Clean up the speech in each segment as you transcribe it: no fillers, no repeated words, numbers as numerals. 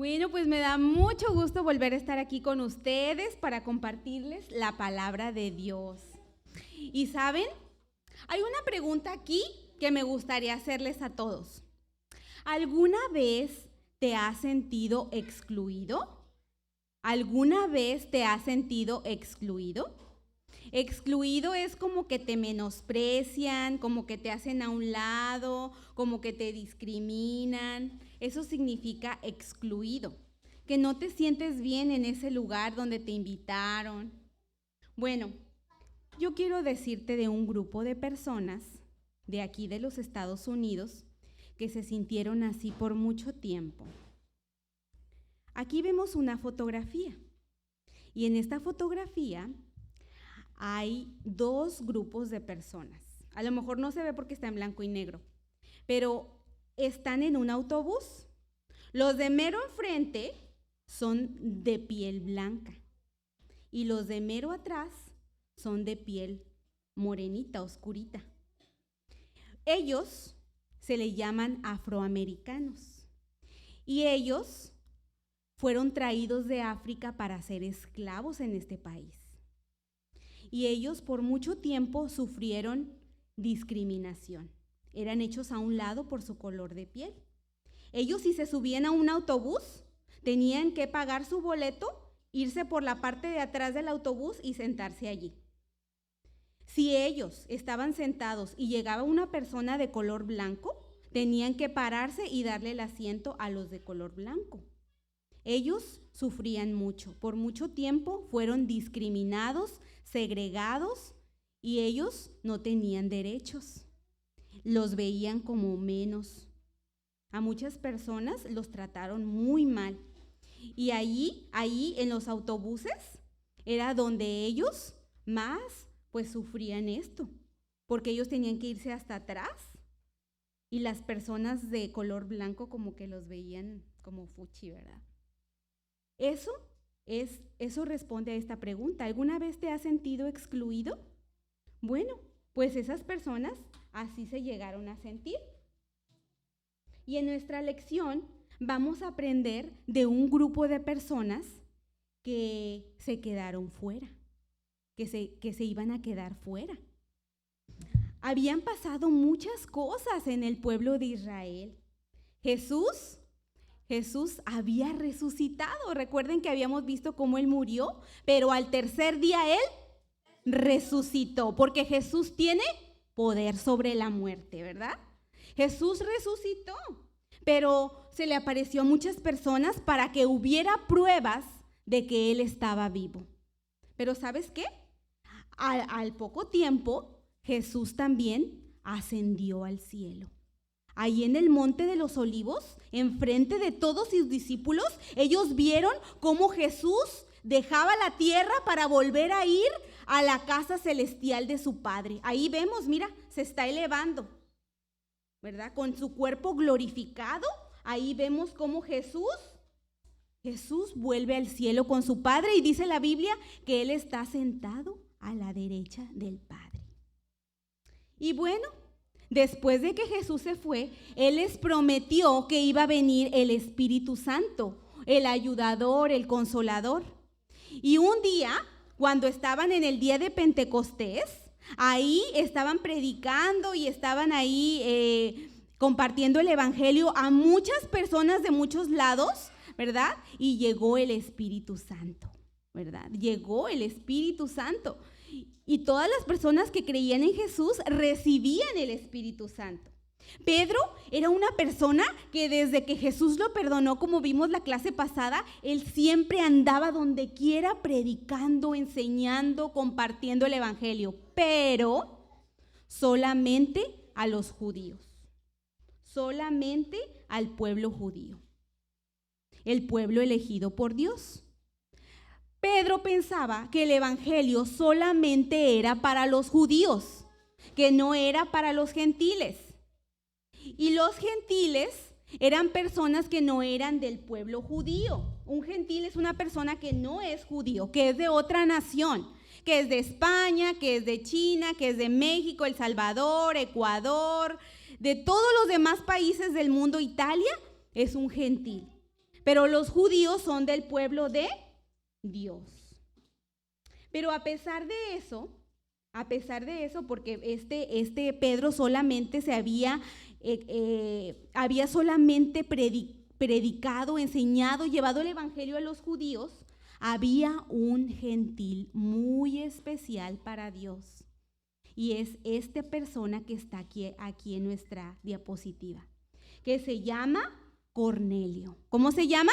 Bueno, pues me da mucho gusto volver a estar aquí con ustedes para compartirles la palabra de Dios. Y ¿saben? Hay una pregunta aquí que me gustaría hacerles a todos. ¿Alguna vez te has sentido excluido? ¿Alguna vez te has sentido excluido? Excluido es como que te menosprecian, como que te hacen a un lado, como que te discriminan. Eso significa excluido, que no te sientes bien en ese lugar donde te invitaron. Bueno, yo quiero decirte de un grupo de personas de aquí de los Estados Unidos que se sintieron así por mucho tiempo. Aquí vemos una fotografía y en esta fotografía hay dos grupos de personas. A lo mejor no se ve porque está en blanco y negro, pero están en un autobús. Los de mero enfrente son de piel blanca y los de mero atrás son de piel morenita, oscurita. Ellos se le llaman afroamericanos y ellos fueron traídos de África para ser esclavos en este país. Y ellos por mucho tiempo sufrieron discriminación. Eran hechos a un lado por su color de piel. Ellos, si se subían a un autobús, tenían que pagar su boleto, irse por la parte de atrás del autobús y sentarse allí. Si ellos estaban sentados y llegaba una persona de color blanco, tenían que pararse y darle el asiento a los de color blanco. Ellos sufrían mucho. Por mucho tiempo fueron discriminados, segregados, y ellos no tenían derechos. Los veían como menos. A muchas personas los trataron muy mal. Y ahí en los autobuses era donde ellos más pues sufrían esto, porque ellos tenían que irse hasta atrás y las personas de color blanco como que los veían como fuchi, ¿verdad? Eso responde a esta pregunta. ¿Alguna vez te has sentido excluido? Bueno, pues esas personas así se llegaron a sentir. Y en nuestra lección vamos a aprender de un grupo de personas que se quedaron fuera, que se iban a quedar fuera. Habían pasado muchas cosas en el pueblo de Israel. Jesús había resucitado. Recuerden que habíamos visto cómo Él murió, pero al tercer día Él resucitó, porque Jesús tiene poder sobre la muerte, ¿verdad? Jesús resucitó, pero se le apareció a muchas personas para que hubiera pruebas de que Él estaba vivo. Pero ¿sabes qué? Al poco tiempo, Jesús también ascendió al cielo. Ahí en el Monte de los Olivos, enfrente de todos sus discípulos, ellos vieron cómo Jesús dejaba la tierra para volver a ir a la casa celestial de su Padre. Ahí vemos, mira, se está elevando, ¿verdad? Con su cuerpo glorificado, ahí vemos cómo Jesús vuelve al cielo con su Padre y dice la Biblia que Él está sentado a la derecha del Padre. Y bueno, después de que Jesús se fue, Él les prometió que iba a venir el Espíritu Santo, el ayudador, el consolador. Y un día, cuando estaban en el día de Pentecostés, ahí estaban predicando y estaban ahí compartiendo el evangelio a muchas personas de muchos lados, ¿verdad? Y llegó el Espíritu Santo, ¿verdad? Llegó el Espíritu Santo. Y todas las personas que creían en Jesús recibían el Espíritu Santo. Pedro era una persona que desde que Jesús lo perdonó, como vimos la clase pasada, él siempre andaba donde quiera predicando, enseñando, compartiendo el evangelio, pero solamente a los judíos, solamente al pueblo judío, el pueblo elegido por Dios. Pedro pensaba que el evangelio solamente era para los judíos, que no era para los gentiles. Y los gentiles eran personas que no eran del pueblo judío. Un gentil es una persona que no es judío, que es de otra nación, que es de España, que es de China, que es de México, El Salvador, Ecuador, de todos los demás países del mundo. Italia es un gentil. pero los judíos son del pueblo de Dios. Pero a pesar de eso, porque este Pedro solamente había solamente predicado, enseñado, llevado el evangelio a los judíos, había un gentil muy especial para Dios. Y es esta persona que está aquí en nuestra diapositiva, que se llama Cornelio. ¿Cómo se llama?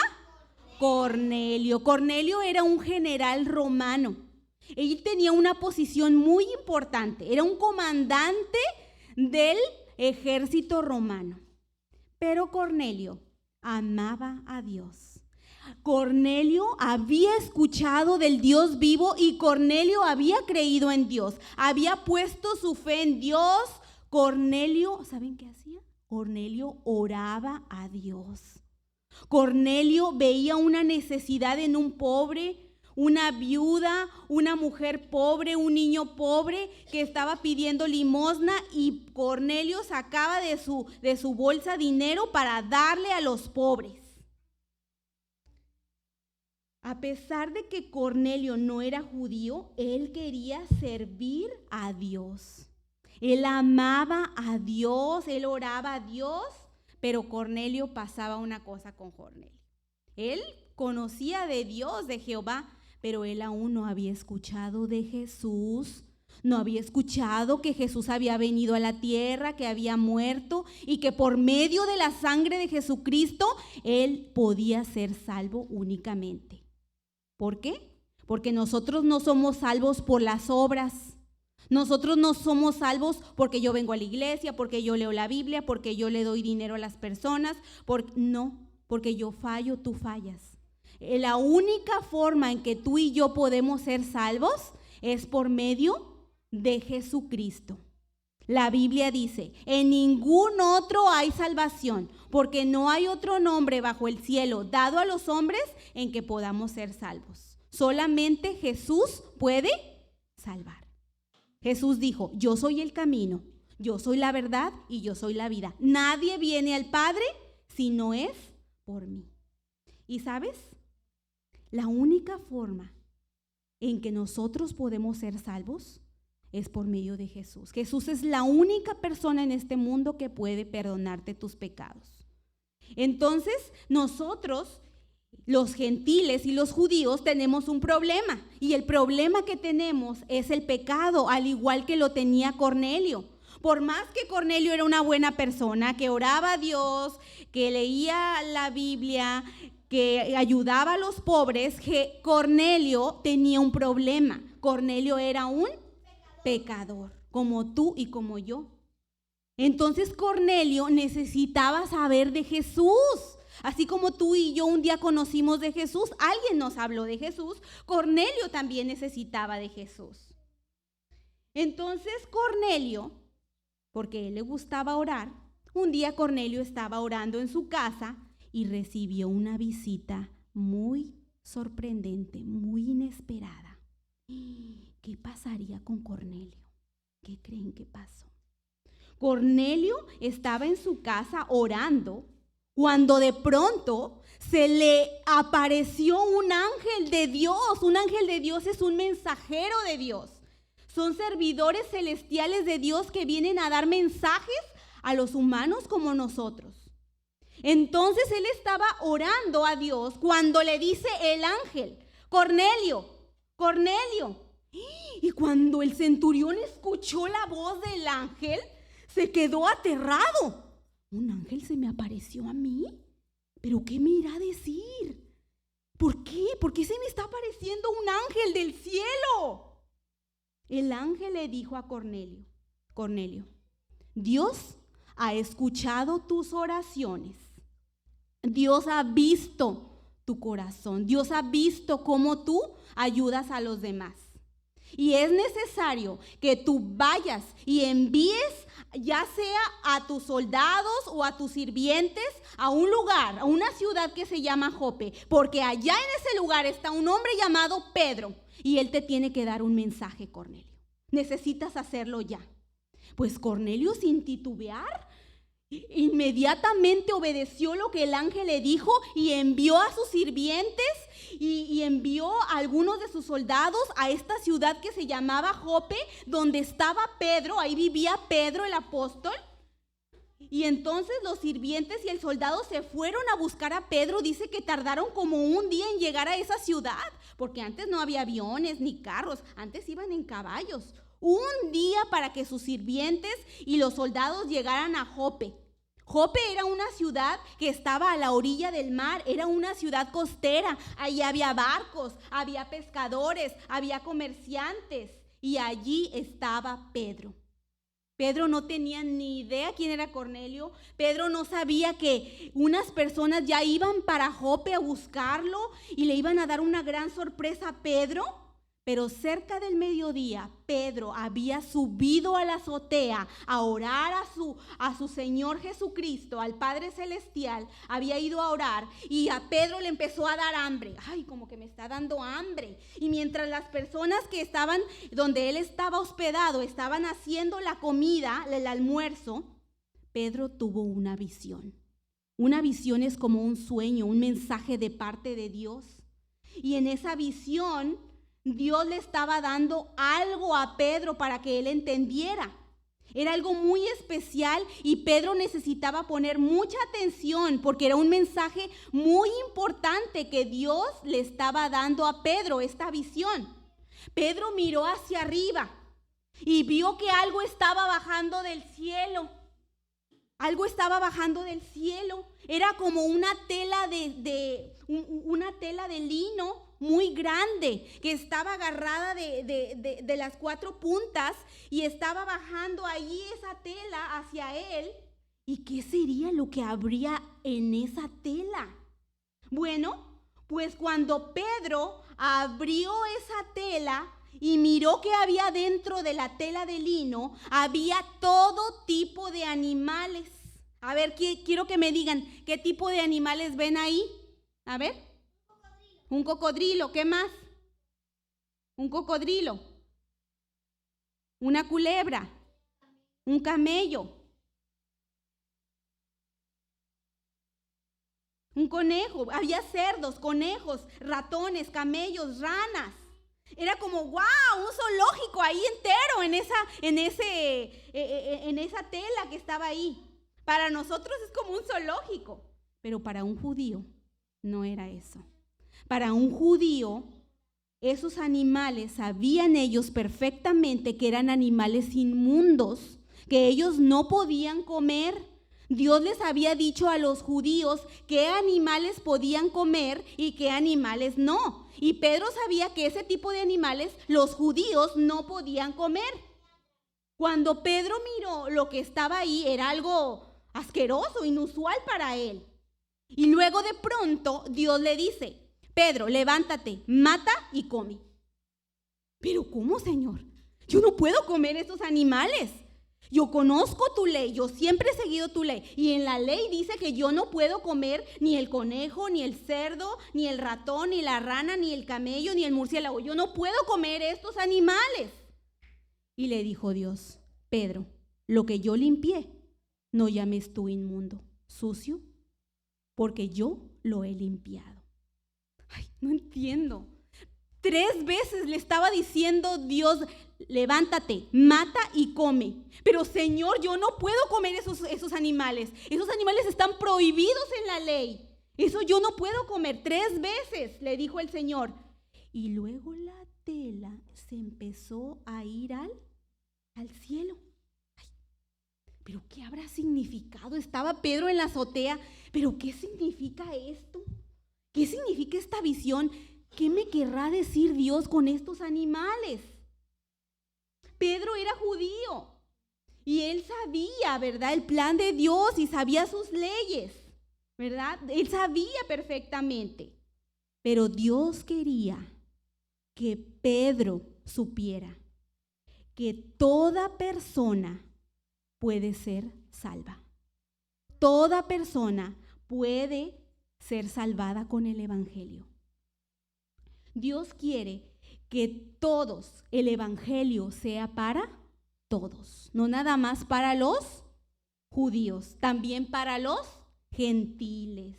Cornelio. Cornelio era un general romano. Él tenía una posición muy importante. Era un comandante del ejército romano. Pero Cornelio amaba a Dios. Cornelio había escuchado del Dios vivo y Cornelio había creído en Dios. Había puesto su fe en Dios. Cornelio, ¿saben qué hacía? Cornelio oraba a Dios. Cornelio veía una necesidad en un pobre, una viuda, una mujer pobre, un niño pobre que estaba pidiendo limosna, y Cornelio sacaba de su bolsa dinero para darle a los pobres. A pesar de que Cornelio no era judío, él quería servir a Dios. Él amaba a Dios, él oraba a Dios, pero Cornelio pasaba una cosa con Cornelio. Él conocía de Dios, de Jehová, pero él aún no había escuchado de Jesús. No había escuchado que Jesús había venido a la tierra, que había muerto y que por medio de la sangre de Jesucristo él podía ser salvo únicamente. ¿Por qué? Porque nosotros no somos salvos por las obras. Nosotros no somos salvos porque yo vengo a la iglesia, porque yo leo la Biblia, porque yo le doy dinero a las personas. No, porque yo fallo, tú fallas. La única forma en que tú y yo podemos ser salvos es por medio de Jesucristo. La Biblia dice, en ningún otro hay salvación, porque no hay otro nombre bajo el cielo dado a los hombres en que podamos ser salvos. Solamente Jesús puede salvar. Jesús dijo, yo soy el camino, yo soy la verdad y yo soy la vida. Nadie viene al Padre si no es por mí. ¿Y sabes? La única forma en que nosotros podemos ser salvos es por medio de Jesús. Jesús es la única persona en este mundo que puede perdonarte tus pecados. Entonces, nosotros, los gentiles y los judíos, tenemos un problema. Y el problema que tenemos es el pecado, al igual que lo tenía Cornelio. Por más que Cornelio era una buena persona, que oraba a Dios, que leía la Biblia, que ayudaba a los pobres, Cornelio tenía un problema. Cornelio era un pecador, como tú y como yo. Entonces Cornelio necesitaba saber de Jesús. Así como tú y yo un día conocimos de Jesús, alguien nos habló de Jesús, Cornelio también necesitaba de Jesús. Entonces Cornelio, porque a él le gustaba orar, un día Cornelio estaba orando en su casa y recibió una visita muy sorprendente, muy inesperada. ¿Qué pasaría con Cornelio? ¿Qué creen que pasó? Cornelio estaba en su casa orando cuando de pronto se le apareció un ángel de Dios. Un ángel de Dios es un mensajero de Dios. Son servidores celestiales de Dios que vienen a dar mensajes a los humanos como nosotros. Entonces él estaba orando a Dios cuando le dice el ángel, Cornelio, Cornelio. Y cuando el centurión escuchó la voz del ángel, se quedó aterrado. ¿Un ángel se me apareció a mí? ¿Pero qué me irá a decir? ¿Por qué? ¿Por qué se me está apareciendo un ángel del cielo? El ángel le dijo a Cornelio, Cornelio, Dios ha escuchado tus oraciones. Dios ha visto tu corazón. Dios ha visto cómo tú ayudas a los demás. Y es necesario que tú vayas y envíes, ya sea a tus soldados o a tus sirvientes, a un lugar, a una ciudad que se llama Jope, porque allá en ese lugar está un hombre llamado Pedro y él te tiene que dar un mensaje, Cornelio. Necesitas hacerlo ya. Pues Cornelio, sin titubear, Inmediatamente obedeció lo que el ángel le dijo y envió a sus sirvientes y envió a algunos de sus soldados a esta ciudad que se llamaba Jope, donde estaba Pedro. Ahí vivía Pedro el apóstol. Y entonces los sirvientes y el soldado se fueron a buscar a Pedro. Dice que tardaron como un día en llegar a esa ciudad, porque antes no había aviones ni carros, antes iban en caballos. Un día para que sus sirvientes y los soldados llegaran a Jope. Jope era una ciudad que estaba a la orilla del mar, era una ciudad costera. Allí había barcos, había pescadores, había comerciantes y allí estaba Pedro. Pedro no tenía ni idea quién era Cornelio. Pedro no sabía que unas personas ya iban para Jope a buscarlo y le iban a dar una gran sorpresa a Pedro. Pero cerca del mediodía, Pedro había subido a la azotea a orar a su Señor Jesucristo, al Padre Celestial. Había ido a orar y a Pedro le empezó a dar hambre. Ay, como que me está dando hambre. Y mientras las personas que estaban donde él estaba hospedado estaban haciendo la comida, el almuerzo, Pedro tuvo una visión. Una visión es como un sueño, un mensaje de parte de Dios. Y en esa visión Dios le estaba dando algo a Pedro para que él entendiera. Era algo muy especial y Pedro necesitaba poner mucha atención porque era un mensaje muy importante que Dios le estaba dando a Pedro, esta visión. Pedro miró hacia arriba y vio que algo estaba bajando del cielo. Algo estaba bajando del cielo. Era como una tela de lino muy grande que estaba agarrada de las cuatro puntas y estaba bajando allí esa tela hacia él. ¿Y qué sería lo que habría en esa tela? Bueno, pues cuando Pedro abrió esa tela y miró que había dentro de la tela de lino, había todo tipo de animales. A ver, quiero que me digan, ¿qué tipo de animales ven ahí? A ver. Un cocodrilo, ¿qué más? Un cocodrilo. Una culebra. Un camello. Un conejo. Había cerdos, conejos, ratones, camellos, ranas. Era como, wow, un zoológico ahí entero en esa tela que estaba ahí. Para nosotros es como un zoológico, pero para un judío no era eso. Para un judío, esos animales sabían ellos perfectamente que eran animales inmundos, que ellos no podían comer. Dios les había dicho a los judíos qué animales podían comer y qué animales no. Y Pedro sabía que ese tipo de animales los judíos no podían comer. Cuando Pedro miró lo que estaba ahí, era algo asqueroso, inusual para él. Y luego de pronto Dios le dice: Pedro, levántate, mata y come. Pero ¿cómo, Señor? Yo no puedo comer estos animales. Yo conozco tu ley, yo siempre he seguido tu ley. Y en la ley dice que yo no puedo comer ni el conejo, ni el cerdo, ni el ratón, ni la rana, ni el camello, ni el murciélago. Yo no puedo comer estos animales. Y le dijo Dios: Pedro, lo que yo limpié, no llames tú inmundo, sucio, porque yo lo he limpiado. Ay, no entiendo. 3 veces le estaba diciendo Dios: levántate, mata y come. Pero Señor, yo no puedo comer esos animales. Esos animales están prohibidos en la ley. Eso yo no puedo comer. 3 veces le dijo el Señor. Y luego la tela se empezó a ir al cielo. Ay, pero ¿qué habrá significado? Estaba Pedro en la azotea. ¿Pero qué significa esto? ¿Qué significa esta visión? ¿Qué me querrá decir Dios con estos animales? Pedro era judío y él sabía, ¿verdad?, el plan de Dios y sabía sus leyes, ¿verdad? Él sabía perfectamente. Pero Dios quería que Pedro supiera que toda persona puede ser salva. Toda persona puede ser salvada con el Evangelio. Dios quiere que todos, el Evangelio sea para todos, no nada más para los judíos, también para los gentiles.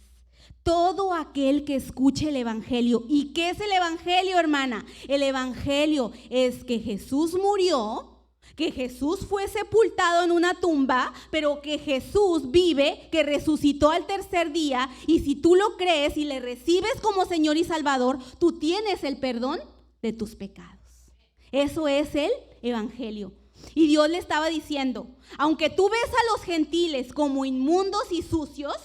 Todo aquel que escuche el evangelio. ¿Y qué es el evangelio, hermana? El evangelio es que Jesús murió, que Jesús fue sepultado en una tumba, pero que Jesús vive, que resucitó al tercer día, y si tú lo crees y le recibes como Señor y Salvador, tú tienes el perdón de tus pecados. Eso es el evangelio. Y Dios le estaba diciendo, aunque tú ves a los gentiles como inmundos y sucios,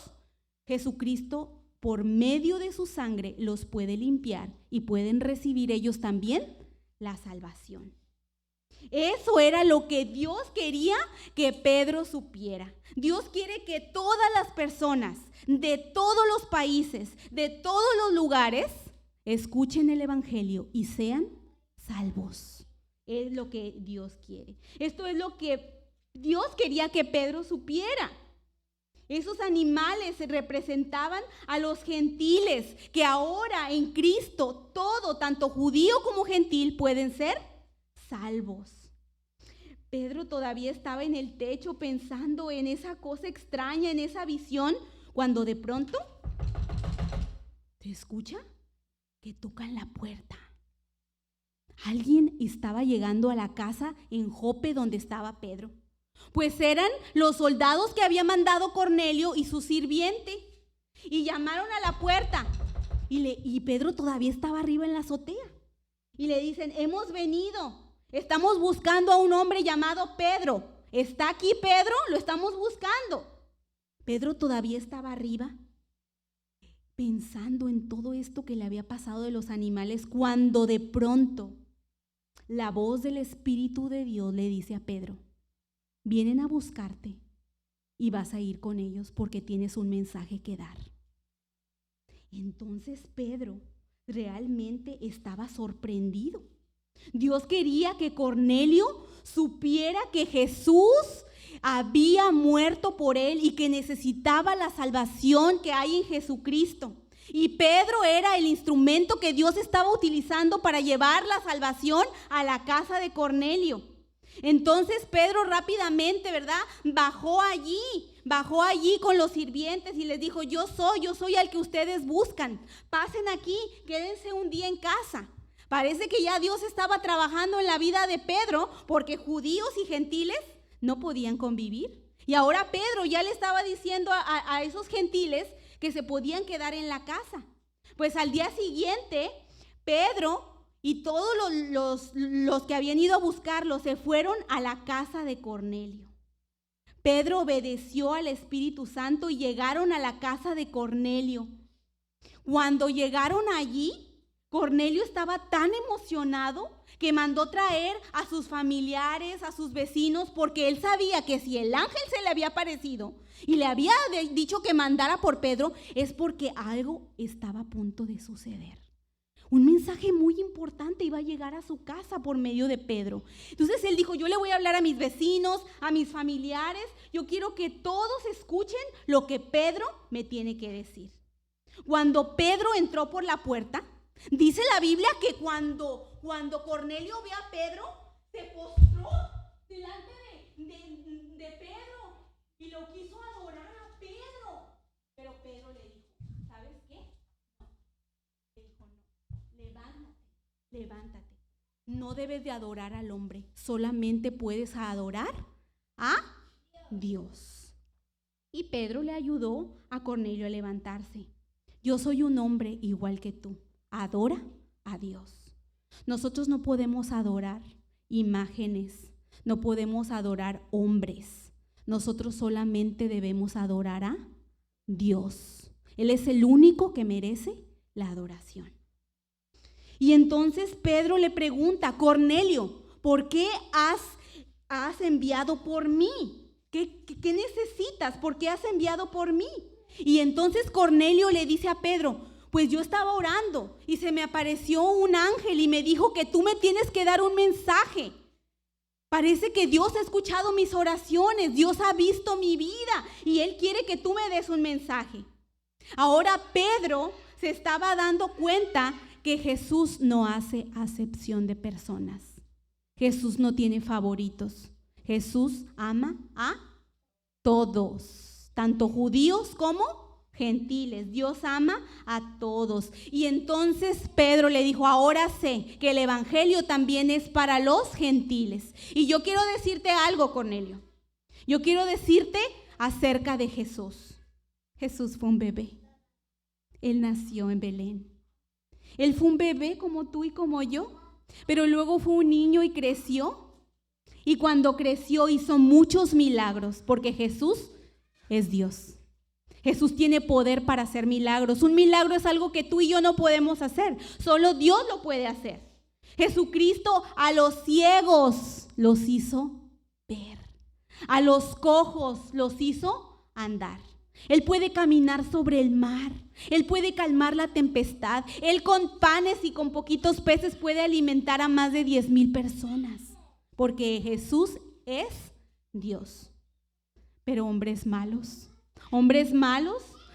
Jesucristo por medio de su sangre los puede limpiar y pueden recibir ellos también la salvación. Eso era lo que Dios quería que Pedro supiera. Dios quiere que todas las personas de todos los países, de todos los lugares, escuchen el evangelio y sean salvos. Es lo que Dios quiere. Esto es lo que Dios quería que Pedro supiera. Esos animales representaban a los gentiles, que ahora en Cristo todo, tanto judío como gentil, pueden ser salvos. Pedro todavía estaba en el techo pensando en esa cosa extraña, en esa visión, cuando de pronto se escucha que tocan la puerta. Alguien estaba llegando a la casa en Jope donde estaba Pedro. Pues eran los soldados que había mandado Cornelio y su sirviente. Y llamaron a la puerta. Y Pedro todavía estaba arriba en la azotea. Y le dicen, hemos venido. Estamos buscando a un hombre llamado Pedro. ¿Está aquí Pedro? Lo estamos buscando. Pedro todavía estaba arriba, pensando en todo esto que le había pasado de los animales, cuando de pronto la voz del Espíritu de Dios le dice a Pedro, vienen a buscarte y vas a ir con ellos porque tienes un mensaje que dar. Entonces Pedro realmente estaba sorprendido. Dios quería que Cornelio supiera que Jesús había muerto por él y que necesitaba la salvación que hay en Jesucristo. Y Pedro era el instrumento que Dios estaba utilizando para llevar la salvación a la casa de Cornelio. Entonces Pedro rápidamente, ¿verdad? Bajó allí con los sirvientes y les dijo, yo soy al que ustedes buscan. Pasen aquí, quédense un día en casa. Parece que ya Dios estaba trabajando en la vida de Pedro, porque judíos y gentiles no podían convivir. Y ahora Pedro ya le estaba diciendo a esos gentiles que se podían quedar en la casa. Pues al día siguiente, Pedro y todos los que habían ido a buscarlo se fueron a la casa de Cornelio. Pedro obedeció al Espíritu Santo y llegaron a la casa de Cornelio. Cuando llegaron allí, Cornelio estaba tan emocionado que mandó traer a sus familiares, a sus vecinos, porque él sabía que si el ángel se le había aparecido y le había dicho que mandara por Pedro, es porque algo estaba a punto de suceder. Un mensaje muy importante iba a llegar a su casa por medio de Pedro. Entonces él dijo, yo le voy a hablar a mis vecinos, a mis familiares, yo quiero que todos escuchen lo que Pedro me tiene que decir. Cuando Pedro entró por la puerta, dice la Biblia que cuando Cornelio ve a Pedro, se postró delante de Pedro y lo quiso adorar a Pedro. Pero Pedro le dijo, ¿sabes qué? No. Le dijo, no, levántate. No debes de adorar al hombre, solamente puedes adorar a Dios. Y Pedro le ayudó a Cornelio a levantarse. Yo soy un hombre igual que tú. Adora a Dios. Nosotros no podemos adorar imágenes, no podemos adorar hombres. Nosotros solamente debemos adorar a Dios. Él es el único que merece la adoración. Y entonces Pedro le pregunta, Cornelio, ¿por qué has enviado por mí? ¿Qué necesitas? ¿Por qué has enviado por mí? Y entonces Cornelio le dice a Pedro, pues yo estaba orando y se me apareció un ángel y me dijo que tú me tienes que dar un mensaje. Parece que Dios ha escuchado mis oraciones, Dios ha visto mi vida y Él quiere que tú me des un mensaje. Ahora Pedro se estaba dando cuenta que Jesús no hace acepción de personas. Jesús no tiene favoritos. Jesús ama a todos, tanto judíos como gentiles. Dios ama a todos. Y entonces Pedro le dijo, ahora sé que el evangelio también es para los gentiles. Y yo quiero decirte algo, Cornelio. Yo quiero decirte acerca de Jesús. Jesús fue un bebé. Él nació en Belén. Él fue un bebé como tú y como yo, pero luego fue un niño y creció. Y cuando creció hizo muchos milagros, porque Jesús es Dios. Jesús tiene poder para hacer milagros. Un milagro es algo que tú y yo no podemos hacer. Solo Dios lo puede hacer. Jesucristo a los ciegos los hizo ver. A los cojos los hizo andar. Él puede caminar sobre el mar. Él puede calmar la tempestad. Él con panes y con poquitos peces puede alimentar a más de 10,000 personas. Porque Jesús es Dios. Pero hombres malos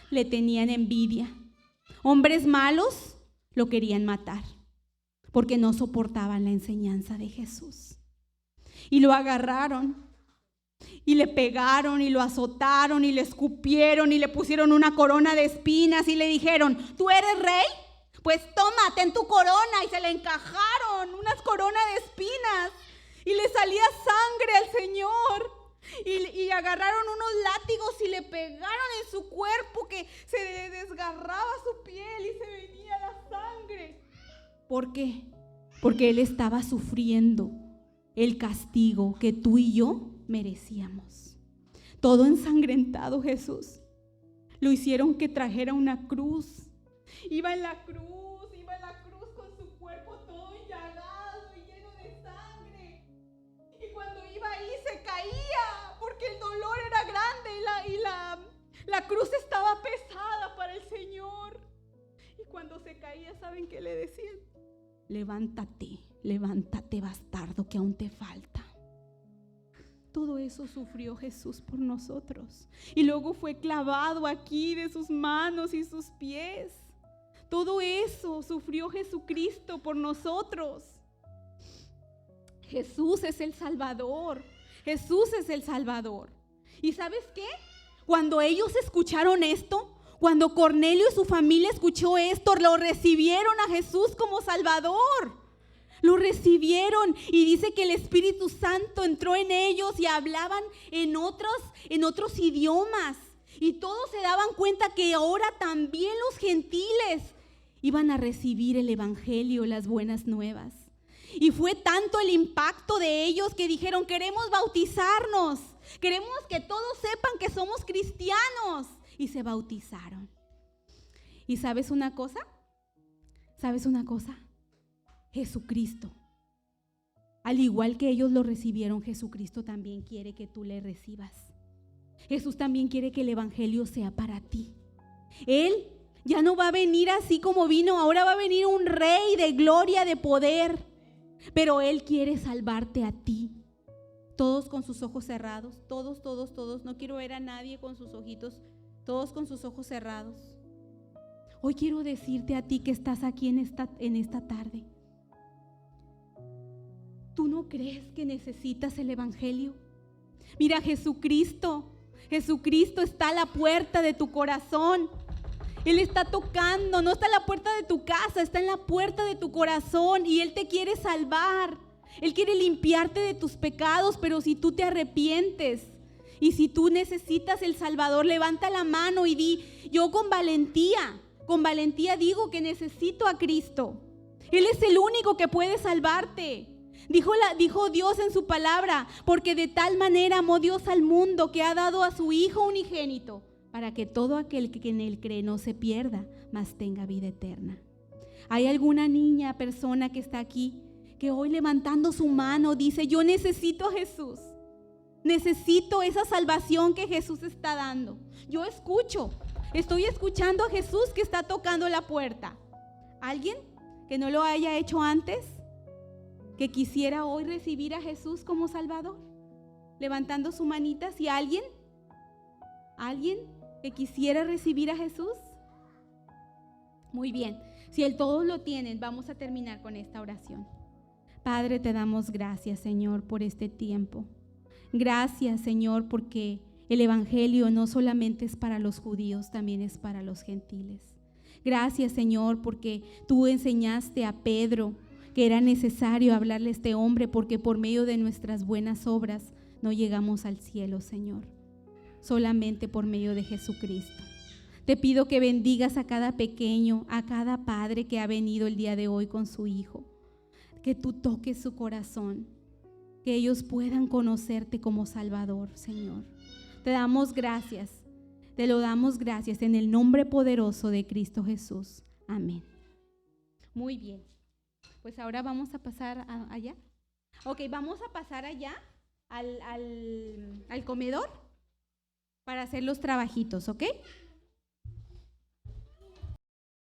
le tenían envidia. Hombres malos lo querían matar porque no soportaban la enseñanza de Jesús. Y lo agarraron y le pegaron y lo azotaron y le escupieron y le pusieron una corona de espinas y le dijeron, ¿tú eres rey? Pues toma, ten tu corona. Y se le encajaron unas coronas de espinas y le salía sangre al Señor. Y agarraron unos látigos y le pegaron en su cuerpo que se desgarraba su piel y se venía la sangre. ¿Por qué? Porque Él estaba sufriendo el castigo que tú y yo merecíamos. Todo ensangrentado Jesús. Lo hicieron que trajera una cruz. Iba en la cruz con su cuerpo todo enllagado y lleno de sangre. Y cuando iba ahí se caía porque el dolor era grande y la cruz estaba pesada para el Señor. Y cuando se caía, ¿saben qué le decían? Levántate, levántate, bastardo, que aún te falta. Todo eso sufrió Jesús por nosotros. Y luego fue clavado aquí de sus manos y sus pies. Todo eso sufrió Jesucristo por nosotros. Jesús es el Salvador. Jesús es el Salvador. ¿Y sabes qué? Cuando ellos escucharon esto, cuando Cornelio y su familia escuchó esto, lo recibieron a Jesús como Salvador. Lo recibieron y dice que el Espíritu Santo entró en ellos y hablaban en otros idiomas. Y todos se daban cuenta que ahora también los gentiles iban a recibir el Evangelio, las buenas nuevas. Y fue tanto el impacto de ellos que dijeron, queremos bautizarnos, queremos que todos sepan que somos cristianos. Y se bautizaron. ¿Y sabes una cosa? ¿Sabes una cosa? Jesucristo, al igual que ellos lo recibieron, Jesucristo también quiere que tú le recibas. Jesús también quiere que el Evangelio sea para ti. Él ya no va a venir así como vino, ahora va a venir un rey de gloria, de poder. Pero Él quiere salvarte a ti. Todos con sus ojos cerrados, todos, no quiero ver a nadie con sus ojitos, todos con sus ojos cerrados. Hoy quiero decirte a ti que estás aquí en esta tarde. ¿Tú no crees que necesitas el Evangelio? Mira, Jesucristo está a la puerta de tu corazón. Él está tocando, no está en la puerta de tu casa, está en la puerta de tu corazón y Él te quiere salvar. Él quiere limpiarte de tus pecados, pero si tú te arrepientes y si tú necesitas el Salvador, levanta la mano y di, yo con valentía digo que necesito a Cristo. Él es el único que puede salvarte. Dijo Dios en su palabra, porque de tal manera amó Dios al mundo que ha dado a su Hijo unigénito, para que todo aquel que en Él cree no se pierda, mas tenga vida eterna. ¿Hay alguna niña, persona que está aquí, que hoy levantando su mano dice, yo necesito a Jesús? Necesito esa salvación que Jesús está dando. Yo estoy escuchando a Jesús que está tocando la puerta. ¿Alguien que no lo haya hecho antes? Que quisiera hoy recibir a Jesús como Salvador, levantando su manita. ¿Si alguien que quisiera recibir a Jesús? Muy bien, si todos lo tienen, vamos a terminar con esta oración. Padre, te damos gracias, Señor, por este tiempo. Gracias, Señor, porque el evangelio no solamente es para los judíos, también es para los gentiles. Gracias, Señor, porque tú enseñaste a Pedro que era necesario hablarle a este hombre, porque por medio de nuestras buenas obras no llegamos al cielo, Señor, solamente por medio de Jesucristo. Te pido que bendigas a cada pequeño, a cada padre que ha venido el día de hoy con su hijo, que tú toques su corazón, que ellos puedan conocerte como Salvador, Señor. Te damos gracias, te lo damos gracias en el nombre poderoso de Cristo Jesús. Amén. Muy bien, pues ahora vamos a pasar allá. Ok, vamos a pasar allá al comedor para hacer los trabajitos, ¿ok?